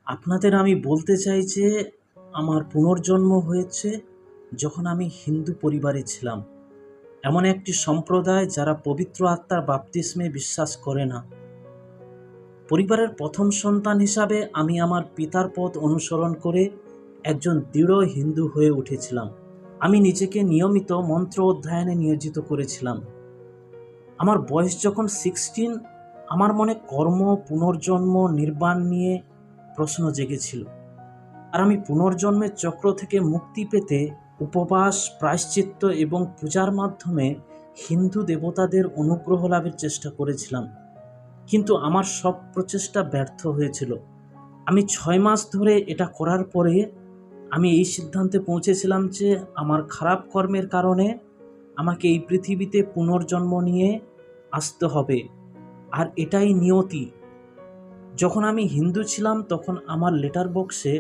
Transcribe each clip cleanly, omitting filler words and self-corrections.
আপনাদের আমি বলতে চাই যে আমার পুনর্জন্ম হয়েছে যখন আমি হিন্দু পরিবারে ছিলাম। এমন একটি সম্প্রদায় যারা পবিত্র আত্মার বাপ্তিস্মে বিশ্বাস করে না। পরিবারের প্রথম সন্তান হিসাবে আমি আমার পিতার পথ অনুসরণ করে একজন দৃঢ় হিন্দু হয়ে উঠেছিলাম। আমি নিজেকে নিয়মিত মন্ত্র অধ্যয়নে নিয়োজিত করেছিলাম। আমার বয়স যখন 16, আমার মনে কর্ম, পুনর্জন্ম, নির্বাণ নিয়ে প্রশ্ন জেগেছিল। আর আমি পুনর্জন্মের চক্র থেকে মুক্তি পেতে উপবাস, প্রায়শ্চিত্ত এবং পূজার মাধ্যমে হিন্দু দেবতাদের অনুগ্রহ লাভের চেষ্টা করেছিলাম। কিন্তু আমার সব প্রচেষ্টা ব্যর্থ হয়েছিল। আমি 6 মাস ধরে এটা করার পরে আমি এই সিদ্ধান্তে পৌঁছেছিলাম যে আমার খারাপ কর্মের কারণে আমাকে এই পৃথিবীতে পুনর্জন্ম নিয়ে আসতে হবে, আর এটাই নিয়তি। যখন আমি হিন্দু ছিলাম তখন আমার লেটার বক্সে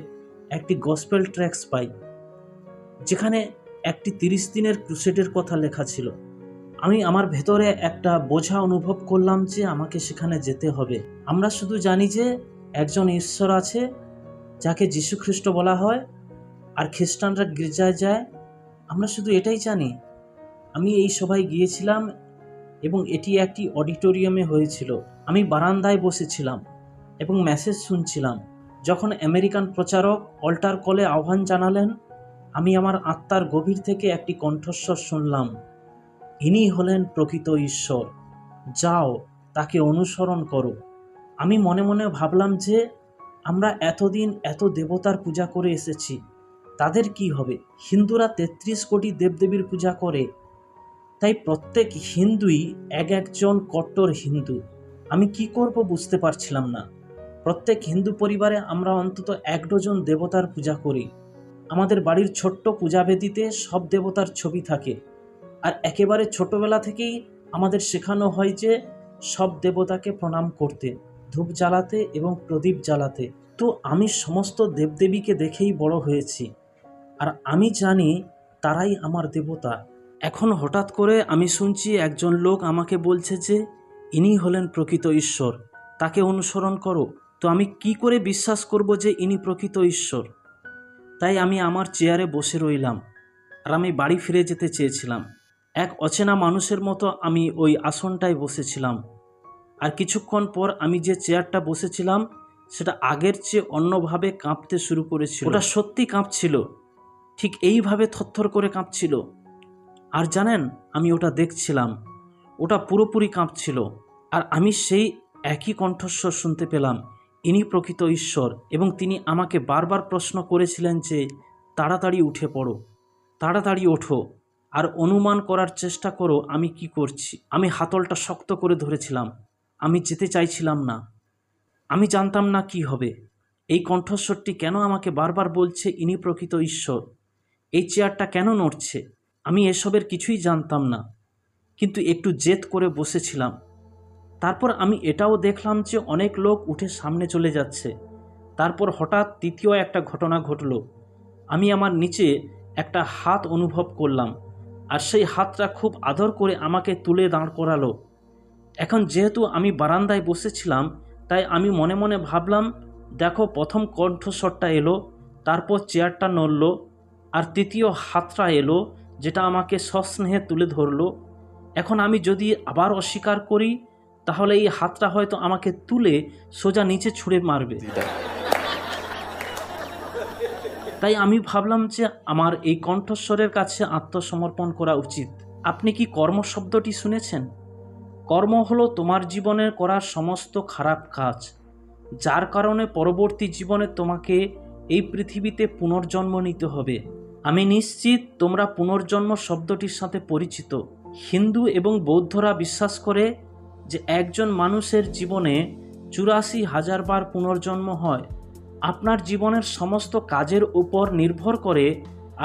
একটি গসপেল ট্র্যাক্টস পাই, যেখানে একটি 30 দিনের ক্রুসেডের কথা লেখা ছিল। আমি আমার ভেতরে একটা বোঝা অনুভব করলাম যে আমাকে সেখানে যেতে হবে। আমরা শুধু জানি যে একজন ঈশ্বর আছে যাকে যীশু খ্রিস্ট বলা হয়, আর খ্রিস্টানরা গির্জায় যায়। আমরা শুধু এটাই জানি। আমি এই সভায় গিয়েছিলাম এবং এটি একটি অডিটোরিয়ামে হয়েছিল। আমি বারান্দায় বসেছিলাম এবং মেসেজ শুনছিলাম। যখন আমেরিকান প্রচারক অল্টার কলে আহ্বান জানালেন, আমি আমার আত্মার গভীর থেকে একটি কণ্ঠস্বর শুনলাম, ইনি হলেন প্রকৃত ঈশ্বর, যাও তাকে অনুসরণ করো। আমি মনে মনে ভাবলাম যে আমরা এতদিন এত দেবতার পূজা করে এসেছি, তাদের কি হবে? হিন্দুরা 33 কোটি দেবদেবীর পূজা করে, তাই প্রত্যেক হিন্দুই একজন কট্টর হিন্দু। আমি কি করব বুঝতে পারছিলাম না। প্রত্যেক হিন্দু পরিবারে আমরা অন্তত 1 ডজন দেবতার পূজা করি। আমাদের বাড়ির ছোট্ট পূজাবেদিতে সব দেবতার ছবি থাকে, আর একেবারে ছোটবেলা থেকেই আমাদের শেখানো হয় যে সব দেবতাকে প্রণাম করতে, ধূপ জ্বালাতে এবং প্রদীপ জ্বালাতে। তো আমি সমস্ত দেবদেবীকে দেখেই বড় হয়েছি, আর আমি জানি তারাই আমার দেবতা। এখন হঠাৎ করে আমি শুনছি একজন লোক আমাকে বলছে যে ইনি হলেন প্রকৃত ঈশ্বর, তাকে অনুসরণ করো। তো আমি কি করে বিশ্বাস করব যে ইনি প্রকৃত ঈশ্বর? তাই আমি আমার চেয়ারে বসে রইলাম, আর আমি বাড়ি ফিরে যেতে চেয়েছিলাম। এক অচেনা মানুষের মতো আমি ওই আসনটায় বসেছিলাম। আর কিছুক্ষণ পর আমি যে চেয়ারটা বসেছিলাম সেটা আগের চেয়ে অন্যভাবে কাঁপতে শুরু করেছিল। ওটা সত্যি কাঁপছিল, ঠিক এইভাবে থরথর করে কাঁপছিল। আর জানেন, আমি ওটা দেখছিলাম, ওটা পুরোপুরি কাঁপছিল। আর আমি সেই একই কণ্ঠস্বর শুনতে পেলাম, ইনি প্রকৃত ঈশ্বর। এবং তিনি আমাকে বারবার প্রশ্ন করেছিলেন যে তাড়াতাড়ি উঠে পড়ো, তাড়াতাড়ি ওঠো, আর অনুমান করার চেষ্টা করো আমি কি করছি। আমি হাতলটা শক্ত করে ধরেছিলাম। আমি যেতে চাইছিলাম না। আমি জানতাম না কি হবে। এই কণ্ঠস্বরটি কেন আমাকে বারবার বলছে ইনি প্রকৃত ঈশ্বর? এই চেয়ারটা কেন নড়ছে? আমি এসবের কিছুই জানতাম না, কিন্তু একটু জেদ করে বসেছিলাম। তারপর আমি এটাও দেখলাম যে অনেক লোক উঠে সামনে চলে যাচ্ছে। তারপর হঠাৎ তৃতীয় একটা ঘটনা ঘটল। আমি আমার নিচে একটা হাত অনুভব করলাম, আর সেই হাতটা খুব আদর করে আমাকে তুলে দাঁড় করালো। এখন যেহেতু আমি বারান্দায় বসেছিলাম, তাই আমি মনে মনে ভাবলাম, দেখো, প্রথম কণ্ঠস্বরটা এলো, তারপর চেয়ারটা নড়ল, আর তৃতীয় হাতটা এলো যেটা আমাকে সস্নেহে তুলে ধরলো। এখন আমি যদি আবার অস্বীকার করি, তাহলে এই হাতটা হয়তো আমাকে তুলে সোজা নিচে ছুঁড়ে মারবে। তাই আমি ভাবলাম যে আমার এই কণ্ঠস্বরের কাছে আত্মসমর্পণ করা উচিত। আপনি কি কর্ম শব্দটি শুনেছেন? কর্ম হলো তোমার জীবনের করা সমস্ত খারাপ কাজ, যার কারণে পরবর্তী জীবনে তোমাকে এই পৃথিবীতে পুনর্জন্ম নিতে হবে। আমি নিশ্চিত তোমরা পুনর্জন্ম শব্দটির সাথে পরিচিত। হিন্দু এবং বৌদ্ধরা বিশ্বাস করে যে একজন মানুষের জীবনে 84,000 বার পুনর্জন্ম হয়। আপনার জীবনের সমস্ত কাজের উপর নির্ভর করে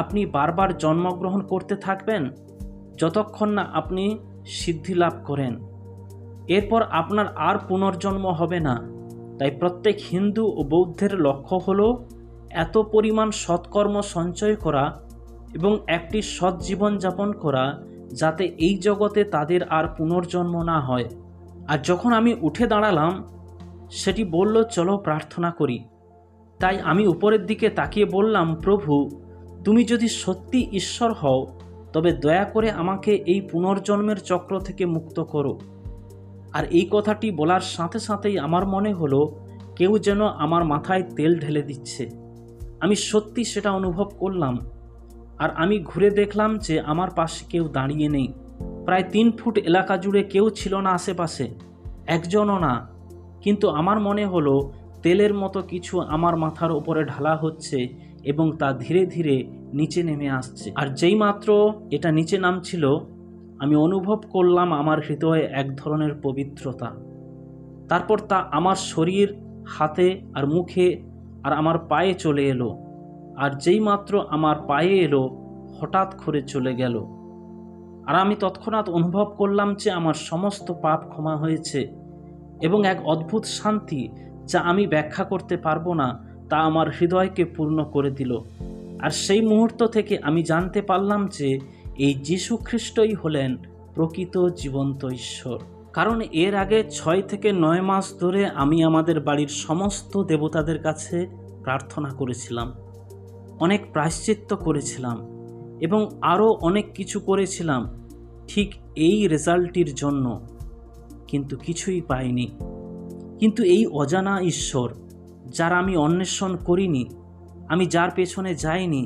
আপনি বারবার জন্মগ্রহণ করতে থাকবেন, যতক্ষণ না আপনি সিদ্ধি লাভ করেন। এরপর আপনার আর পুনর্জন্ম হবে না। তাই প্রত্যেক হিন্দু ও বৌদ্ধের লক্ষ্য হলো এত পরিমাণ সৎকর্ম সঞ্চয় করা এবং একটি সৎ জীবন যাপন করা, যাতে এই জগতে তাদের আর পুনর্জন্ম না হয়। আর যখন আমি উঠে দাঁড়ালাম, সেটি বলল, চলো প্রার্থনা করি। তাই আমি উপরের দিকে তাকিয়ে বললাম, প্রভু, তুমি যদি সত্যি ঈশ্বর হও তবে দয়া করে আমাকে এই পুনর্জন্মের চক্র থেকে মুক্ত করো। আর এই কথাটি বলার সাথে সাথেই আমার মনে হলো কেউ যেন আমার মাথায় তেল ঢেলে দিচ্ছে। আমি সত্যি সেটা অনুভব করলাম। আর আমি ঘুরে দেখলাম যে আমার পাশে কেউ দাঁড়িয়ে নেই। প্রায় 3 ফুট এলাকা জুড়ে কেউ ছিল না আশেপাশে, একজনও না। কিন্তু আমার মনে হলো তেলের মতো কিছু আমার মাথার উপরে ঢালা হচ্ছে এবং তা ধীরে ধীরে নিচে নেমে আসছে। আর যেই মাত্র এটা নিচে নামছিল, আমি অনুভব করলাম আমার হৃদয়ে এক ধরনের পবিত্রতা। তারপর তা আমার শরীর, হাতে আর মুখে আর আমার পায়ে চলে এলো। আর যেই মাত্র আমার পায়ে এলো, হঠাৎ করে চলে গেল। আর আমি তৎক্ষণাৎ অনুভব করলাম যে আমার সমস্ত পাপ ক্ষমা হয়েছে এবং এক অদ্ভুত শান্তি যা আমি ব্যাখ্যা করতে পারবো না তা আমার হৃদয়কে পূর্ণ করে দিল। আর সেই মুহূর্ত থেকে আমি জানতে পারলাম যে এই যীশু খ্রিস্টই হলেন প্রকৃত জীবন্ত ঈশ্বর। কারণ এর আগে 6 থেকে 9 মাস ধরে আমি আমাদের বাড়ির সমস্ত দেবতাদের কাছে প্রার্থনা করেছিলাম, অনেক প্রায়শ্চিত্ত করেছিলাম এবং আরও অনেক কিছু করেছিলাম ঠিক এই রেজাল্টটির জন্য, কিন্তু কিছুই পাইনি। কিন্তু এই অজানা ঈশ্বর, যার আমি অন্বেষণ করিনি, আমি যার পেছনে যাইনি,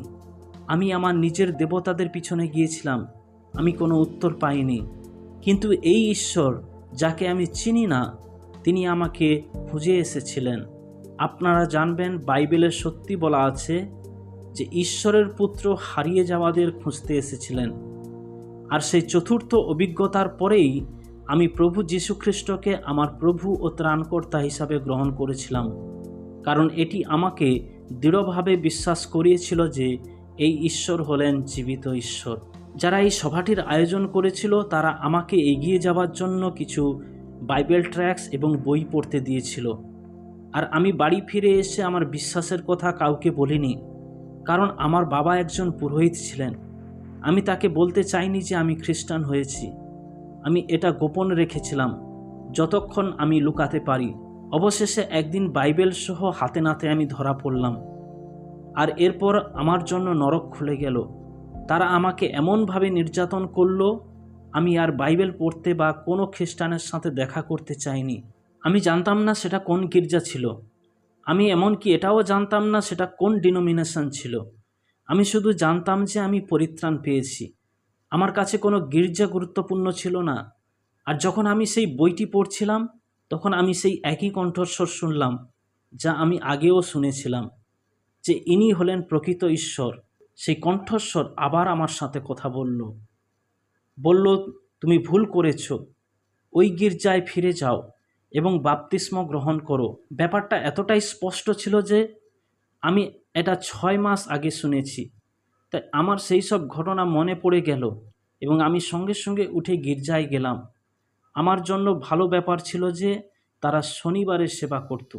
আমি আমার নিজের দেবতাদের পিছনে গিয়েছিলাম, আমি কোনো উত্তর পাইনি। কিন্তু এই ঈশ্বর, যাকে আমি চিনি না, তিনি আমাকে খুঁজে এসেছিলেন। আপনারা জানবেন, বাইবেলে সত্যি বলা আছে যে ঈশ্বরের পুত্র হারিয়ে যাওয়াদের খুঁজতে এসেছিলেন। আর সেই চতুর্থ অভিজ্ঞতার পরেই আমি প্রভু যীশু খ্রিস্টকে আমার প্রভু ও ত্রাণকর্তা হিসাবে গ্রহণ করেছিলাম, কারণ এটি আমাকে দৃঢ়ভাবে বিশ্বাস করিয়েছিল যে এই ঈশ্বর হলেন জীবিত ঈশ্বর। যারা এই সভাটির আয়োজন করেছিল তারা আমাকে এগিয়ে যাওয়ার জন্য কিছু বাইবেল ট্র্যাক্টস এবং বই পড়তে দিয়েছিল। আর আমি বাড়ি ফিরে এসে আমার বিশ্বাসের কথা কাউকে বলিনি, কারণ আমার বাবা একজন পুরোহিত ছিলেন। আমি তাকে বলতে চাইনি যে আমি খ্রিস্টান হয়েছি। আমি এটা গোপন রেখেছিলাম যতক্ষণ আমি লুকাতে পারি। অবশেষে একদিন বাইবেল সহ হাতে নাতে আমি ধরা পড়লাম। আর এরপর আমার জন্য নরক খুলে গেল। তারা আমাকে এমনভাবে নির্যাতন করলো, আমি আর বাইবেল পড়তে বা কোনো খ্রিস্টানের সাথে দেখা করতে চাইনি। আমি জানতাম না সেটা কোন গির্জা ছিল। আমি এমনকি এটাও জানতাম না সেটা কোন ডিনোমিনেশন ছিল। আমি শুধু জানতাম যে আমি পরিত্রাণ পেয়েছি। আমার কাছে কোনো গির্জা গুরুত্বপূর্ণ ছিল না। আর যখন আমি সেই বইটি পড়ছিলাম, তখন আমি সেই একই কণ্ঠস্বর শুনলাম যা আমি আগেও শুনেছিলাম, যে ইনি হলেন প্রকৃত ঈশ্বর। সেই কণ্ঠস্বর আবার আমার সাথে কথা বলল, তুমি ভুল করেছ, ওই গির্জায় ফিরে যাও এবং বাপ্তিস্ম গ্রহণ করো। ব্যাপারটা এতটাই স্পষ্ট ছিল যে আমি এটা 6 মাস আগে শুনেছি। তাই আমার সেই সব ঘটনা মনে পড়ে গেল এবং আমি সঙ্গে সঙ্গে উঠে গির্জায় গেলাম। আমার জন্য ভালো ব্যাপার ছিল যে তারা শনিবারের সেবা করত।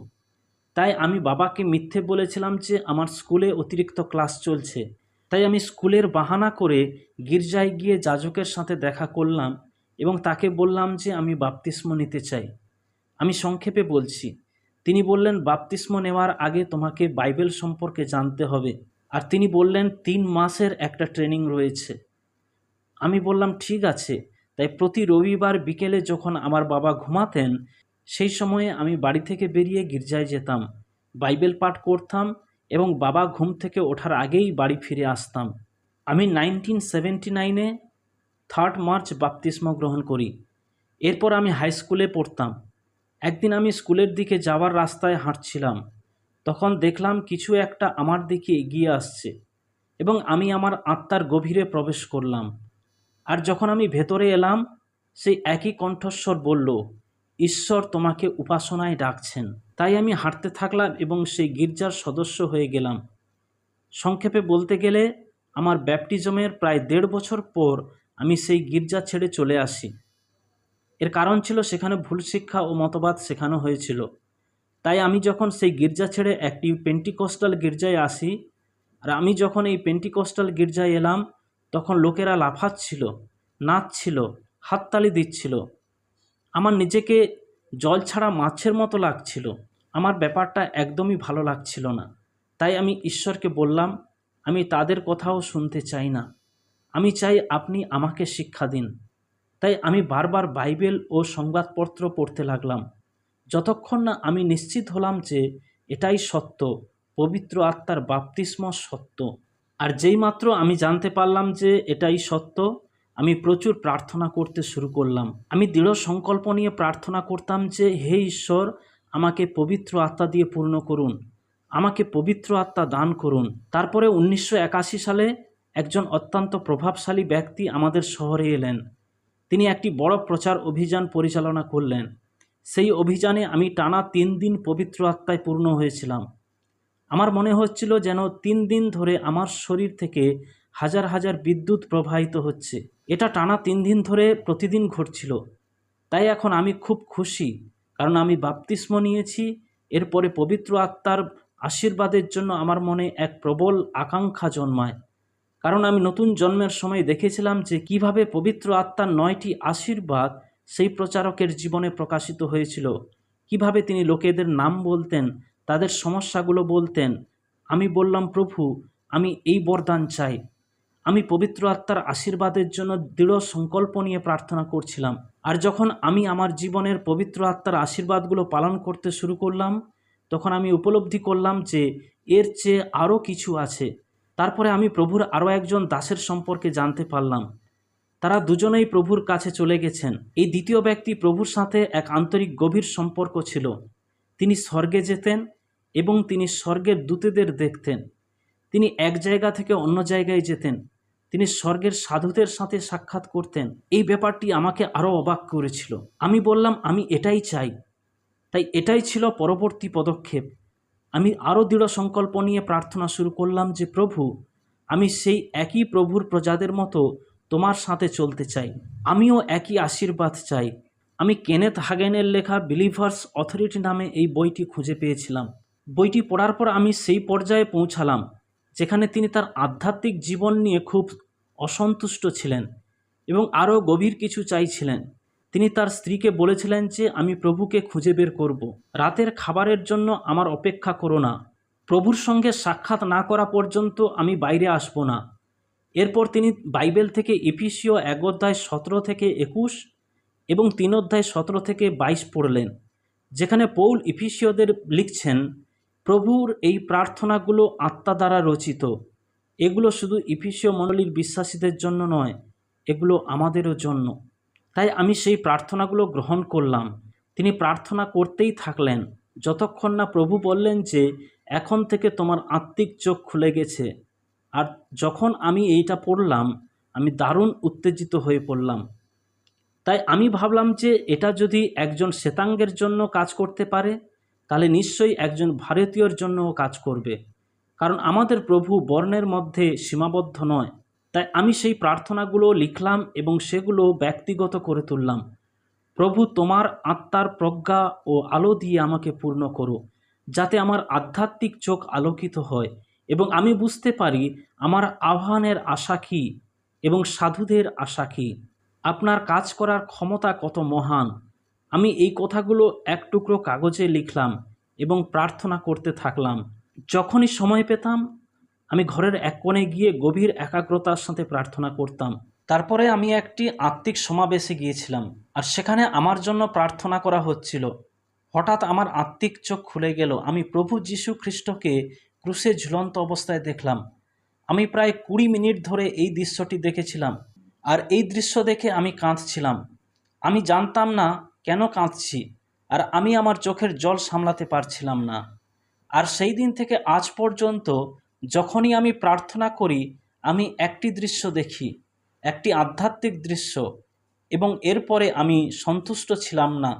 তাই আমি বাবাকে মিথ্যে বলেছিলাম যে আমার স্কুলে অতিরিক্ত ক্লাস চলছে। তাই আমি স্কুলের বাহানা করে গির্জায় গিয়ে যাজকের সাথে দেখা করলাম এবং তাকে বললাম যে আমি বাপ্তিস্ম নিতে চাই। আমি সংক্ষেপে বলছি। তিনি বললেন, বাপ্তিস্ম নেওয়ার আগে তোমাকে বাইবেল সম্পর্কে জানতে হবে। আর তিনি বললেন 3 মাসের একটা ট্রেনিং রয়েছে। আমি বললাম ঠিক আছে। তাই প্রতি রবিবার বিকেলে যখন আমার বাবা ঘুমাতেন, সেই সময়ে আমি বাড়ি থেকে বেরিয়ে গির্জায় যেতাম, বাইবেল পাঠ করতাম এবং বাবা ঘুম থেকে ওঠার আগেই বাড়ি ফিরে আসতাম। আমি 1979-এ 3 মার্চ বাপ্তিস্ম গ্রহণ করি। এরপর আমি হাই স্কুলে পড়তাম। একদিন আমি স্কুলের দিকে যাওয়ার রাস্তায় হাঁটছিলাম। তখন দেখলাম কিছু একটা আমার দিকে এগিয়ে আসছে এবং আমি আমার আত্মার গভীরে প্রবেশ করলাম। আর যখন আমি ভেতরে এলাম, সেই একই কণ্ঠস্বর বলল, ঈশ্বর তোমাকে উপাসনায় ডাকছেন। তাই আমি হাঁটতে থাকলাম এবং সেই গির্জার সদস্য হয়ে গেলাম। সংক্ষেপে বলতে গেলে, আমার ব্যাপটিজমের প্রায় 1.5 বছর পর আমি সেই গির্জা ছেড়ে চলে আসি। এর কারণ ছিল সেখানে ভুল শিক্ষা ও মতবাদ শেখানো হয়েছিল। তাই আমি যখন সেই গির্জা ছেড়ে একটি পেন্টিকস্টাল গির্জায় আসি, আর আমি যখন এই পেন্টিকস্টাল গির্জায় এলাম, তখন লোকেরা লাফাচ্ছিল, নাচছিল, হাততালি দিচ্ছিল। আমার নিজেকে জল ছাড়া মাছের মতো লাগছিল। আমার ব্যাপারটা একদমই ভালো লাগছিল না। তাই আমি ঈশ্বরকে বললাম, আমি তাদের কথাও শুনতে চাই না, আমি চাই আপনি আমাকে শিক্ষা দিন। তাই আমি বারবার বাইবেল ও সংবাদপত্র পড়তে লাগলাম, যতক্ষণ না আমি নিশ্চিত হলাম যে এটাই সত্য, পবিত্র আত্মার বাপ্তিস্ম সত্য। আর যেইমাত্র আমি জানতে পারলাম যে এটাই সত্য, আমি প্রচুর প্রার্থনা করতে শুরু করলাম। আমি দৃঢ় সংকল্প নিয়ে প্রার্থনা করতাম যে, হে ঈশ্বর, আমাকে পবিত্র আত্মা দিয়ে পূর্ণ করুন, আমাকে পবিত্র আত্মা দান করুন। তারপরে 1981 সালে একজন অত্যন্ত প্রভাবশালী ব্যক্তি আমাদের শহরে এলেন। তিনি একটি বড় প্রচার অভিযান পরিচালনা করলেন। সেই অভিযানে আমি টানা 3 দিন পবিত্র আত্মায় পূর্ণ হয়েছিলাম। আমার মনে হচ্ছিল যেন 3 দিন ধরে আমার শরীর থেকে হাজার হাজার বিদ্যুৎ প্রবাহিত হচ্ছে। এটা টানা 3 দিন ধরে প্রতিদিন ঘটছিল। তাই এখন আমি খুব খুশি, কারণ আমি বাপ্তিস্ম নিয়েছি। এরপরে পবিত্র আত্মার আশীর্বাদের জন্য আমার মনে এক প্রবল আকাঙ্ক্ষা জন্মায়, কারণ আমি নতুন জন্মের সময় দেখেছিলাম যে কিভাবে পবিত্র আত্মার 9টি আশীর্বাদ সেই প্রচারকের জীবনে প্রকাশিত হয়েছিল, কিভাবে তিনি লোকেদের নাম বলতেন, তাদের সমস্যাগুলো বলতেন। আমি বললাম, প্রভু, আমি এই বরদান চাই। আমি পবিত্র আত্মার আশীর্বাদের জন্য দৃঢ় সংকল্প নিয়ে প্রার্থনা করছিলাম। আর যখন আমি আমার জীবনের পবিত্র আত্মার আশীর্বাদগুলো পালন করতে শুরু করলাম, তখন আমি উপলব্ধি করলাম যে এর চেয়ে আরও কিছু আছে। তারপরে আমি প্রভুর আরও একজন দাসের সম্পর্কে জানতে পারলাম। তারা দুজনেই প্রভুর কাছে চলে গেছেন। এই দ্বিতীয় ব্যক্তি প্রভুর সাথে এক আন্তরিক গভীর সম্পর্ক ছিল। তিনি স্বর্গে যেতেন এবং তিনি স্বর্গের দূতেদের দেখতেন। তিনি এক জায়গা থেকে অন্য জায়গায় যেতেন। তিনি স্বর্গের সাধুদের সাথে সাক্ষাৎ করতেন। এই ব্যাপারটি আমাকে আরও অবাক করেছিল। আমি বললাম, আমি এটাই চাই। তাই এটাই ছিল পরবর্তী পদক্ষেপ। আমি আরও দৃঢ় সংকল্প নিয়ে প্রার্থনা শুরু করলাম যে, প্রভু, আমি সেই একই প্রভুর প্রজাদের মতো তোমার সাথে চলতে চাই। আমিও একই আশীর্বাদ চাই। আমি কেনেথ হাগেনের লেখা বিলিভার্স অথরিটি নামে এই বইটি খুঁজে পেয়েছিলাম। বইটি পড়ার পর আমি সেই পর্যায়ে পৌঁছালাম যেখানে তিনি তার আধ্যাত্মিক জীবন নিয়ে খুব অসন্তুষ্ট ছিলেন এবং আরও গভীর কিছু চাইছিলেন। তিনি তার স্ত্রীকে বলেছিলেন যে, আমি প্রভুকে খুঁজে বের করব। রাতের খাবারের জন্য আমার অপেক্ষা করো না। প্রভুর সঙ্গে সাক্ষাৎ না করা পর্যন্ত আমি বাইরে আসব না। এরপর তিনি বাইবেল থেকে এফেসীয় 1:17 থেকে 21 এবং 3:17 থেকে 22 পড়লেন, যেখানে পৌল এফেসীয়দের লিখছেন, প্রভুর এই প্রার্থনাগুলো আত্মা দ্বারা রচিত। এগুলো শুধু এফেসীয় মণ্ডলীর বিশ্বাসীদের জন্য নয়, এগুলো আমাদেরও জন্য। তাই আমি সেই প্রার্থনাগুলো গ্রহণ করলাম। তিনি প্রার্থনা করতেই থাকলেন যতক্ষণ না প্রভু বললেন যে, এখন থেকে তোমার আত্মিক চোখ খুলে গেছে। আর যখন আমি এইটা পড়লাম, আমি দারুণ উত্তেজিত হয়ে পড়লাম। তাই আমি ভাবলাম যে এটা যদি একজন শ্বেতাঙ্গের জন্য কাজ করতে পারে, তাহলে নিশ্চয়ই একজন ভারতীয়র জন্যও কাজ করবে, কারণ আমাদের প্রভু বর্ণের মধ্যে সীমাবদ্ধ নয়। তাই আমি সেই প্রার্থনাগুলো লিখলাম এবং সেগুলো ব্যক্তিগত করে তুললাম। প্রভু, তোমার আত্মার প্রজ্ঞা ও আলো দিয়ে আমাকে পূর্ণ করো, যাতে আমার আধ্যাত্মিক চোখ আলোকিত হয় এবং আমি বুঝতে পারি আমার আহ্বানের আশা কী এবং সাধুদের আশা কী, আপনার কাজ করার ক্ষমতা কত মহান। আমি এই কথাগুলো এক টুকরো কাগজে লিখলাম এবং প্রার্থনা করতে থাকলাম। যখনই সময় পেতাম, আমি ঘরের এক কোণে গিয়ে গভীর একাগ্রতার সাথে প্রার্থনা করতাম। তারপরে আমি একটি আত্মিক সমাবেশে গিয়েছিলাম, আর সেখানে আমার জন্য প্রার্থনা করা হচ্ছিল। হঠাৎ আমার আত্মিক চোখ খুলে গেল। আমি প্রভু যীশু খ্রিস্টকে ক্রুশে ঝুলন্ত অবস্থায় দেখলাম। আমি প্রায় 20 মিনিট ধরে এই দৃশ্যটি দেখেছিলাম, আর এই দৃশ্য দেখে আমি কাঁদছিলাম। আমি জানতাম না কেন কাঁদছি, আর আমি আমার চোখের জল সামলাতে পারছিলাম না। আর সেই দিন থেকে আজ পর্যন্ত যখনই আমি প্রার্থনা করি, আমি একটি দৃশ্য দেখি, একটি আধ্যাত্মিক দৃশ্য, এবং এরপরে আমি সন্তুষ্ট ছিলাম না।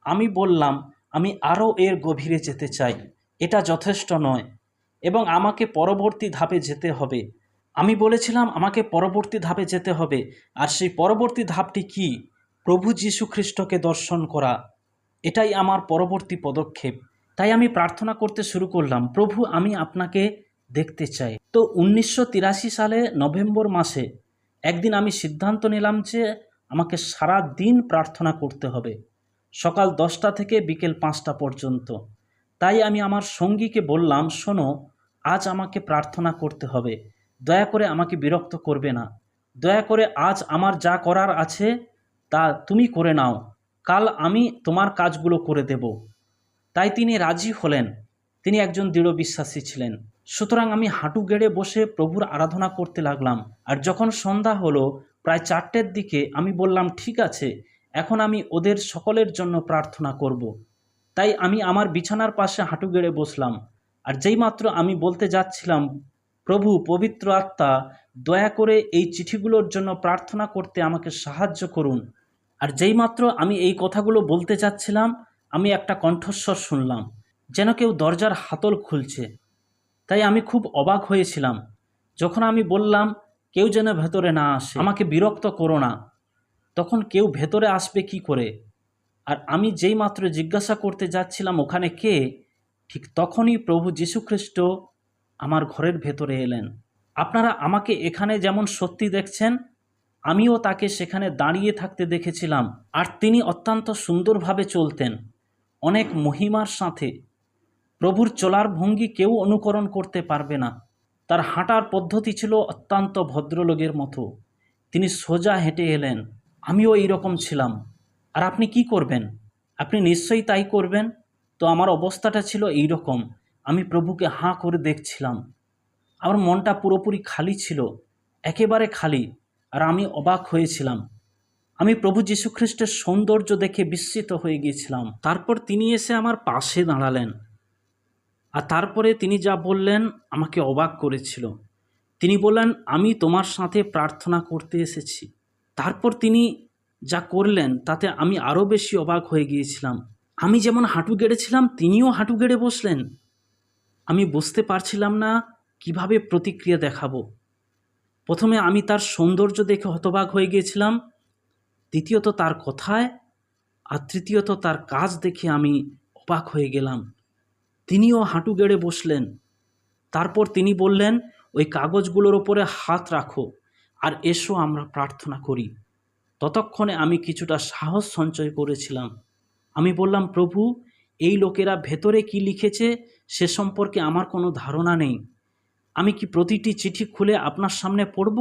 আমি বললাম, আমি আরও এর গভীরে যেতে চাই। এটা যথেষ্ট নয় এবং আমাকে পরবর্তী ধাপে যেতে হবে। আমি বলেছিলাম আমাকে পরবর্তী ধাপে যেতে হবে, আর সেই পরবর্তী ধাপটি কি? প্রভু যীশু খ্রিস্টকে দর্শন করা। এটাই আমার পরবর্তী পদক্ষেপ। তাই আমি প্রার্থনা করতে শুরু করলাম, প্রভু, আমি আপনাকে দেখতে চাই। তো 1983 সালে নভেম্বর মাসে একদিন আমি সিদ্ধান্ত নিলাম যে আমাকে সারা দিন প্রার্থনা করতে হবে, সকাল 10টা থেকে বিকেল 5টা পর্যন্ত। তাই আমি আমার সঙ্গীকে বললাম, শোনো, আজ আমাকে প্রার্থনা করতে হবে, দয়া করে আমাকে বিরক্ত করবে না, দয়া করে আজ আমার যা করার আছে তা তুমি করে নাও, কাল আমি তোমার কাজগুলো করে দেব। তাই তিনি রাজি হলেন। তিনি একজন দৃঢ় বিশ্বাসী ছিলেন। সুতরাং আমি হাঁটু গেড়ে বসে প্রভুর আরাধনা করতে লাগলাম। আর যখন সন্ধ্যা হলো, প্রায় 4টের দিকে, আমি বললাম, ঠিক আছে, এখন আমি ওদের সকলের জন্য প্রার্থনা করব। তাই আমি আমার বিছানার পাশে হাঁটু গেড়ে বসলাম। আর যেইমাত্র আমি বলতে যাচ্ছিলাম, প্রভু পবিত্র আত্মা, দয়া করে এই চিঠিগুলোর জন্য প্রার্থনা করতে আমাকে সাহায্য করুন, আর যেইমাত্র আমি এই কথাগুলো বলতে যাচ্ছিলাম, আমি একটা কণ্ঠস্বর শুনলাম, যেন কেউ দরজার হাতল খুলছে। তাই আমি খুব অবাক হয়েছিলাম। যখন আমি বললাম, কেউ যেন ভেতরে না আসে, আমাকে বিরক্ত করো না, তখন কেউ ভেতরে আসবে কি করে? আর আমি যেই মাত্র জিজ্ঞাসা করতে যাচ্ছিলাম ওখানে কে, ঠিক তখনই প্রভু যীশুখ্রিস্ট আমার ঘরের ভেতরে এলেন। আপনারা আমাকে এখানে যেমন সত্যি দেখছেন, আমিও তাকে সেখানে দাঁড়িয়ে থাকতে দেখেছিলাম। আর তিনি অত্যন্ত সুন্দরভাবে চলতেন, অনেক মহিমার সাথে। প্রভুর চলার ভঙ্গি কেউ অনুকরণ করতে পারবে না। তার হাঁটার পদ্ধতি ছিল অত্যন্ত ভদ্রলোকের মতো। তিনি সোজা হেঁটে এলেন। আমিও এইরকম ছিলাম। আর আপনি কি করবেন? আপনি নিশ্চয়ই তাই করবেন। তো আমার অবস্থাটা ছিল এই রকম। আমি প্রভুকে হাঁ করে দেখছিলাম। আমার মনটা পুরোপুরি খালি ছিল, একেবারে খালি। আর আমি অবাক হয়েছিলাম। আমি প্রভু যীশুখ্রিস্টের সৌন্দর্য দেখে বিস্মিত হয়ে গিয়েছিলাম। তারপর তিনি এসে আমার পাশে দাঁড়ালেন। আর তারপরে তিনি যা বললেন আমাকে অবাক করেছিল। তিনি বললেন, আমি তোমার সাথে প্রার্থনা করতে এসেছি। তারপর তিনি যা করলেন তাতে আমি আরও বেশি অবাক হয়ে গিয়েছিলাম। আমি যেমন হাঁটু গেড়েছিলাম, তিনিও হাঁটু গেড়ে বসলেন। আমি বুঝতে পারছিলাম না কিভাবে প্রতিক্রিয়া দেখাবো। প্রথমে আমি তার সৌন্দর্য দেখে হতবাক হয়ে গিয়েছিলাম, দ্বিতীয়ত তার কথায়, আর তৃতীয়ত তার কাজ দেখে আমি অবাক হয়ে গেলাম। তিনিও হাঁটু গেড়ে বসলেন। তারপর তিনি বললেন, ওই কাগজগুলোর ওপরে হাত রাখো আর এসো আমরা প্রার্থনা করি। ততক্ষণে আমি কিছুটা সাহস সঞ্চয় করেছিলাম। আমি বললাম, প্রভু, এই লোকেরা ভেতরে কি লিখেছে সে সম্পর্কে আমার কোনো ধারণা নেই। আমি কি প্রতিটি চিঠি খুলে আপনার সামনে পড়ব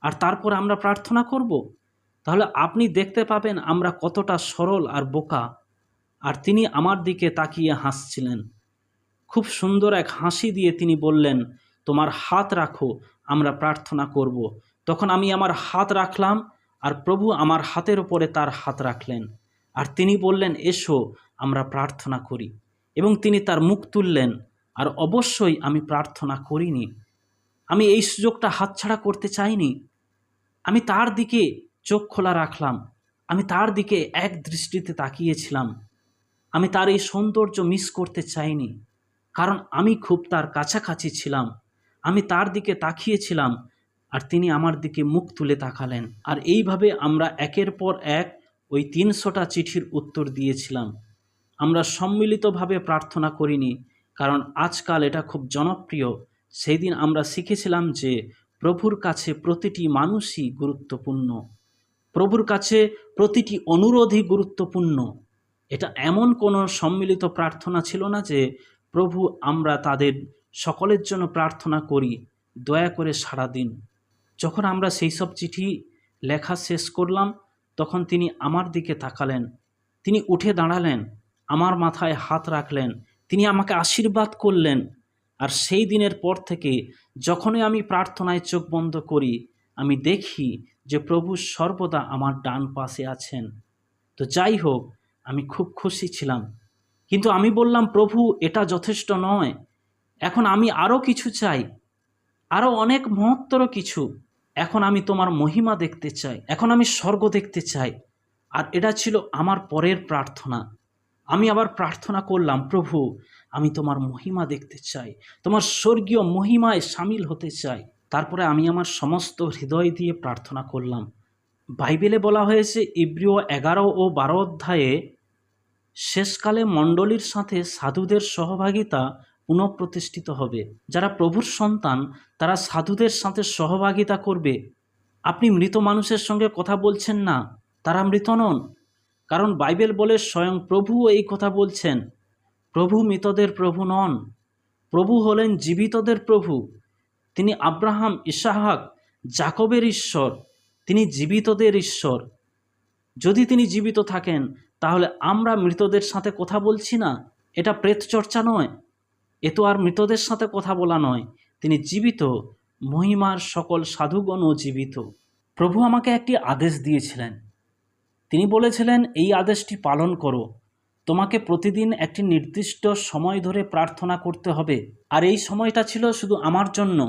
আর তারপর আমরা প্রার্থনা করব? তাহলে আপনি দেখতে পাবেন আমরা কতটা সরল আর বোকা। আর তিনি আমার দিকে তাকিয়ে হাসছিলেন। খুব সুন্দর এক হাসি দিয়ে তিনি বললেন, তোমার হাত রাখো, আমরা প্রার্থনা করব। তখন আমি আমার হাত রাখলাম আর প্রভু আমার হাতের ওপরে তার হাত রাখলেন। আর তিনি বললেন, এসো আমরা প্রার্থনা করি। এবং তিনি তার মুখ তুললেন। আর অবশ্যই আমি প্রার্থনা করিনি। আমি এই সুযোগটা হাতছাড়া করতে চাইনি। আমি তার দিকে চোখ খোলা রাখলাম। আমি তার দিকে এক দৃষ্টিতে তাকিয়েছিলাম। আমি তার এই সৌন্দর্য মিস করতে চাইনি, কারণ আমি খুব তার কাছাকাছি ছিলাম। আমি তার দিকে তাকিয়েছিলাম আর তিনি আমার দিকে মুখ তুলে তাকালেন। আর এইভাবে আমরা একের পর এক ওই 300টা চিঠির উত্তর দিয়েছিলাম। আমরা সম্মিলিতভাবে প্রার্থনা করিনি, কারণ আজকাল এটা খুব জনপ্রিয়। সেই দিন আমরা শিখেছিলাম যে প্রভুর কাছে প্রতিটি মানুষই গুরুত্বপূর্ণ। প্রভুর কাছে প্রতিটি অনুরোধই গুরুত্বপূর্ণ। এটা এমন কোনো সম্মিলিত প্রার্থনা ছিল না যে প্রভু আমরা তাদের সকলের জন্য প্রার্থনা করি, দয়া করে সাড়া দিন। যখন আমরা সেই সব চিঠি লেখা শেষ করলাম, তখন তিনি আমার দিকে তাকালেন। তিনি উঠে দাঁড়ালেন, আমার মাথায় হাত রাখলেন, তিনি আমাকে আশীর্বাদ করলেন। আর সেই দিনের পর থেকে যখনই আমি প্রার্থনায় চোখ বন্ধ করি, আমি দেখি যে প্রভু সর্বদা আমার ডান পাশে আছেন। তো যাই হোক, আমি খুব খুশি ছিলাম। কিন্তু আমি বললাম, প্রভু, এটা যথেষ্ট নয়। এখন আমি আরও কিছু চাই, আরও অনেক মহত্তর কিছু। এখন আমি তোমার মহিমা দেখতে চাই, এখন আমি স্বর্গ দেখতে চাই। আর এটা ছিল আমার পরের প্রার্থনা। আমি আবার প্রার্থনা করলাম, প্রভু, আমি তোমার মহিমা দেখতে চাই, তোমার স্বর্গীয় মহিমায় সামিল হতে চাই। তারপরে আমি আমার সমস্ত হৃদয় দিয়ে প্রার্থনা করলাম। বাইবেলে বলা হয়েছে ইব্রিয় 11 ও 12 অধ্যায়ে, শেষকালে মণ্ডলীর সাথে সাধুদের সহভাগিতা পুনঃপ্রতিষ্ঠিত হবে। যারা প্রভুর সন্তান তারা সাধুদের সাথে সহভাগিতা করবে। আপনি মৃত মানুষের সঙ্গে কথা বলছেন না, তারা মৃত নন। কারণ বাইবেল বলে স্বয়ং প্রভু এই কথা বলছেন, প্রভু মৃতদের প্রভু নন, প্রভু হলেন জীবিতদের প্রভু। তিনি আব্রাহাম, ইসহাক, যাকবের ঈশ্বর। তিনি জীবিতদের ঈশ্বর। যদি তিনি জীবিত থাকেন, তাহলে আমরা মৃতদের সাথে কথা বলছি না। এটা প্রেত চর্চা নয়, এ তো আর মৃতদের সাথে কথা বলা নয়। তিনি জীবিত, মহিমার সকল সাধুগণও জীবিত। প্রভু আমাকে একটি আদেশ দিয়েছিলেন। তিনি বলেছিলেন, এই আদেশটি পালন করো। তোমাকে প্রতিদিন একটি নির্দিষ্ট সময় ধরে প্রার্থনা করতে হবে। আর এই সময়টা ছিল শুধু আমার জন্য,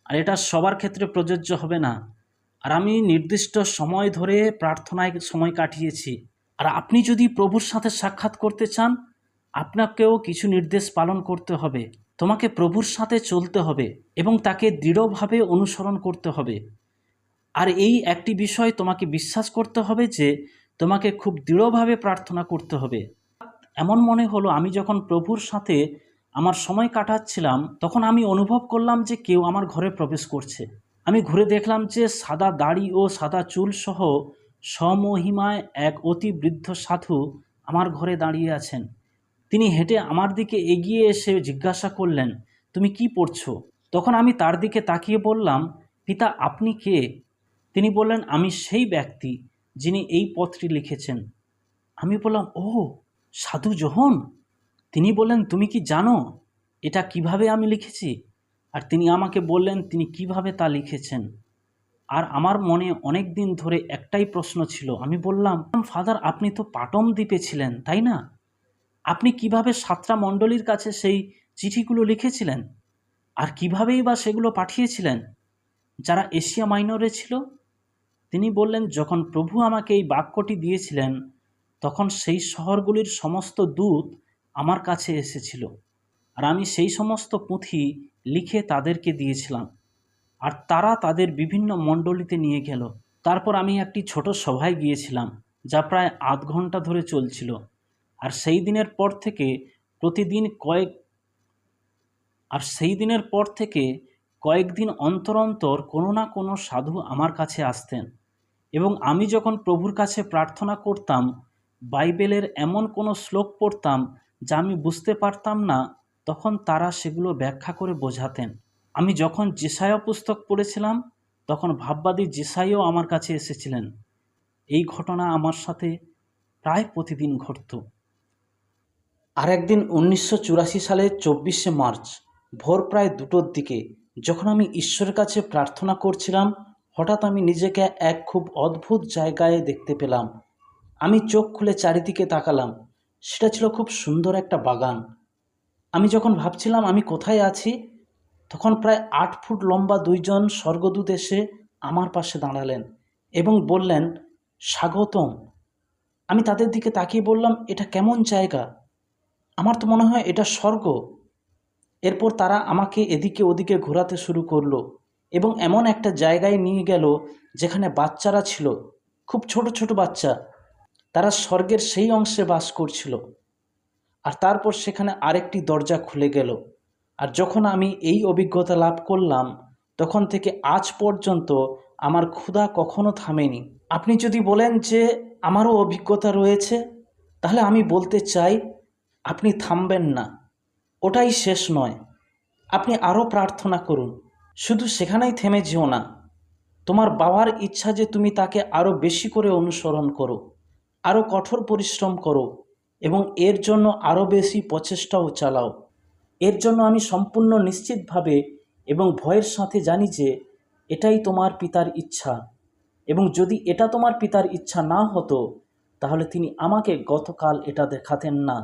আর এটা সবার ক্ষেত্রে প্রযোজ্য হবে না। আর আমি নির্দিষ্ট সময় ধরে প্রার্থনায় সময় কাটিয়েছি। আর আপনি যদি প্রভুর সাথে সাক্ষাৎ করতে চান, আপনাকেও কিছু নির্দেশ পালন করতে হবে। তোমাকে প্রভুর সাথে চলতে হবে এবং তাকে দৃঢ়ভাবে অনুসরণ করতে হবে। আর এই একটি বিষয় তোমাকে বিশ্বাস করতে হবে যে তোমাকে খুব দৃঢ়ভাবে প্রার্থনা করতে হবে। এমন মনে হলো, আমি যখন প্রভুর সাথে আমার সময় কাটাচ্ছিলাম, তখন আমি অনুভব করলাম যে কেউ আমার ঘরে প্রবেশ করছে। আমি ঘুরে দেখলাম যে সাদা দাড়ি ও সাদা চুল সহ স্বমহিমায় এক অতি বৃদ্ধ সাধু আমার ঘরে দাঁড়িয়ে আছেন। তিনি হেঁটে আমার দিকে এগিয়ে এসে জিজ্ঞাসা করলেন, তুমি কি পড়ছো? তখন আমি তার দিকে তাকিয়ে বললাম, পিতা, আপনি কে? তিনি বললেন, আমি সেই ব্যক্তি যিনি এই পত্রটি লিখেছেন। আমি বললাম, ও সাধু যোহন। তিনি বললেন, তুমি কি জানো এটা কিভাবে আমি লিখেছি? আর তিনি আমাকে বললেন তিনি কিভাবে তা লিখেছেন। আর আমার মনে অনেক দিন ধরে একটাই প্রশ্ন ছিল। আমি বললাম, ফাদার, আপনি তো পাটম দ্বীপে ছিলেন, তাই না? আপনি কিভাবে সাতটা মণ্ডলীর কাছে সেই চিঠিগুলো লিখেছিলেন? আর কিভাবেই বা সেগুলো পাঠিয়েছিলেন যারা এশিয়া মাইনরে ছিল? তিনি বললেন, যখন প্রভু আমাকে এই বাক্যটি দিয়েছিলেন, তখন সেই শহরগুলির সমস্ত দূত আমার কাছে এসেছিল, আর আমি সেই সমস্ত পুঁথি লিখে তাদেরকে দিয়েছিলাম, আর তারা তাদের বিভিন্ন মণ্ডলীতে নিয়ে গেল। তারপর আমি একটি ছোট সভায় গিয়েছিলাম, যা প্রায় আধ ঘন্টা ধরে চলছিল। আর সেই দিনের পর থেকে কয়েকদিন অন্তর অন্তর কোনো না কোনো সাধু আমার কাছে আসতেন, এবং আমি যখন প্রভুর কাছে প্রার্থনা করতাম, বাইবেলের এমন কোনো শ্লোক পড়তাম যা আমি বুঝতে পারতাম না, তখন তারা সেগুলো ব্যাখ্যা করে বোঝাতেন। আমি যখন যেসায়া পুস্তক পড়েছিলাম, তখন ভাববাদী যেসাইও আমার কাছে এসেছিলেন। এই ঘটনা আমার সাথে প্রায় প্রতিদিন ঘটত। আর একদিন 1984 সালের 24শে মার্চ ভোর প্রায় 2টোর দিকে, যখন আমি ঈশ্বরের কাছে প্রার্থনা করছিলাম, হঠাৎ আমি নিজেকে এক খুব অদ্ভুত জায়গায় দেখতে পেলাম। আমি চোখ খুলে চারিদিকে তাকালাম। সেটা ছিল খুব সুন্দর একটা বাগান। আমি যখন ভাবছিলাম আমি কোথায় আছি, তখন প্রায় 8 ফুট লম্বা 2জন স্বর্গদূত এসে আমার পাশে দাঁড়ালেন এবং বললেন, স্বাগতম। আমি তাদের দিকে তাকিয়ে বললাম, এটা কেমন জায়গা? আমার তো মনে হয় এটা স্বর্গ। এরপর তারা আমাকে এদিকে ওদিকে ঘোরাতে শুরু করলো এবং এমন একটা জায়গায় নিয়ে গেল যেখানে বাচ্চারা ছিল, খুব ছোট ছোট বাচ্চা। তারা স্বর্গের সেই অংশে বাস করছিল। আর তারপর সেখানে আরেকটি দরজা খুলে গেল। আর যখন আমি এই অভিজ্ঞতা লাভ করলাম, তখন থেকে আজ পর্যন্ত আমার ক্ষুধা কখনো থামেনি। আপনি যদি বলেন যে আমারও অভিজ্ঞতা রয়েছে, তাহলে আমি বলতে চাই, আপনি থামবেন না। ওটাই শেষ নয়। আপনি আরও প্রার্থনা করুন। শুধু সেখানেই থেমে যেও না। তোমার বাবার ইচ্ছা যে তুমি তাকে আরও বেশি করে অনুসরণ করো, আরও কঠোর পরিশ্রম করো এবং এর জন্য আরও বেশি প্রচেষ্টাও চালাও। এর জন্য আমি সম্পূর্ণ নিশ্চিতভাবে এবং ভয়ের সাথে জানি যে এটাই তোমার পিতার ইচ্ছা, এবং যদি এটা তোমার পিতার ইচ্ছা না হতো, তাহলে তিনি আমাকে গতকাল এটা দেখাতেন না।